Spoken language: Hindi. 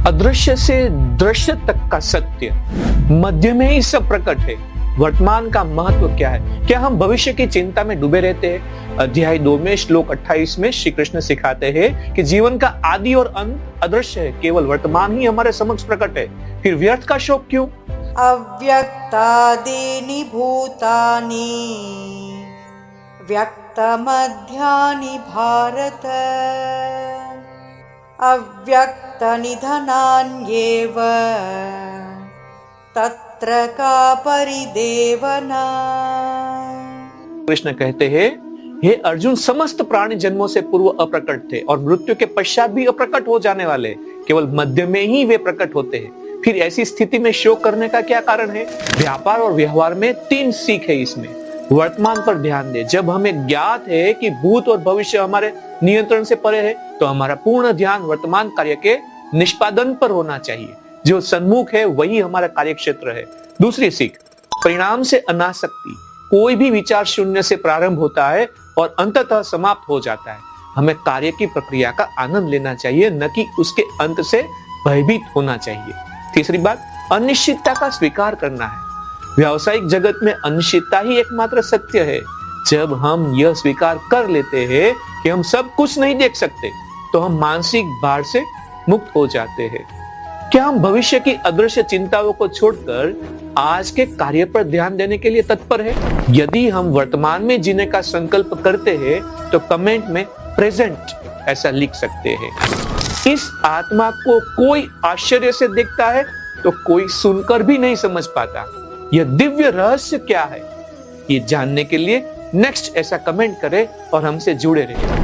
अदृश्य से दृश्य तक का सत्य मध्य में ही सब प्रकट है। वर्तमान का महत्व क्या है? क्या हम भविष्य की चिंता में डूबे रहते हैं? अध्याय 2 में श्लोक 28 में श्री कृष्ण सिखाते हैं कि जीवन का आदि और अंत अदृश्य है, केवल वर्तमान ही हमारे समक्ष प्रकट है। फिर व्यर्थ का शोक क्यों? अव्यक्तादीनि भूतानि व्यक्तमध्यानि भारत अव्यक्तनिधनान्येव तत्र का परिदेवना। कृष्ण कहते हैं, हे अर्जुन, समस्त प्राणी जन्मों से पूर्व अप्रकट थे और मृत्यु के पश्चात भी अप्रकट हो जाने वाले, केवल मध्य में ही वे प्रकट होते हैं। फिर ऐसी स्थिति में शोक करने का क्या कारण है? व्यापार और व्यवहार में 3 सीख है इसमें। वर्तमान पर ध्यान दे। जब हमें ज्ञात है कि भूत और भविष्य हमारे नियंत्रण से परे है, तो हमारा पूर्ण ध्यान वर्तमान कार्य के निष्पादन पर होना चाहिए। जो सन्मुख है वही हमारा कार्य क्षेत्र है। दूसरी सीख, परिणाम से अनासक्ति। कोई भी विचार शून्य से प्रारंभ होता है और अंततः समाप्त हो जाता है। हमें कार्य की प्रक्रिया का आनंद लेना चाहिए, न कि उसके अंत से भयभीत होना चाहिए। तीसरी बात, अनिश्चितता का स्वीकार करना है। व्यावसायिक जगत में अनिश्चितता ही एकमात्र सत्य है। जब हम यह स्वीकार कर लेते हैं कि हम सब कुछ नहीं देख सकते, तो हम मानसिक भार से मुक्त हो जाते हैं। क्या हम भविष्य की अदृश्य चिंताओं को छोड़कर आज के कार्य पर ध्यान देने के लिए तत्पर है? यदि हम वर्तमान में जीने का संकल्प करते हैं, तो कमेंट में प्रेजेंट ऐसा लिख सकते हैं। इस आत्मा को कोई आश्चर्य से देखता है तो कोई सुनकर भी नहीं समझ पाता। यह दिव्य रहस्य क्या है? ये जानने के लिए नेक्स्ट ऐसा कमेंट करें और हमसे जुड़े रहें।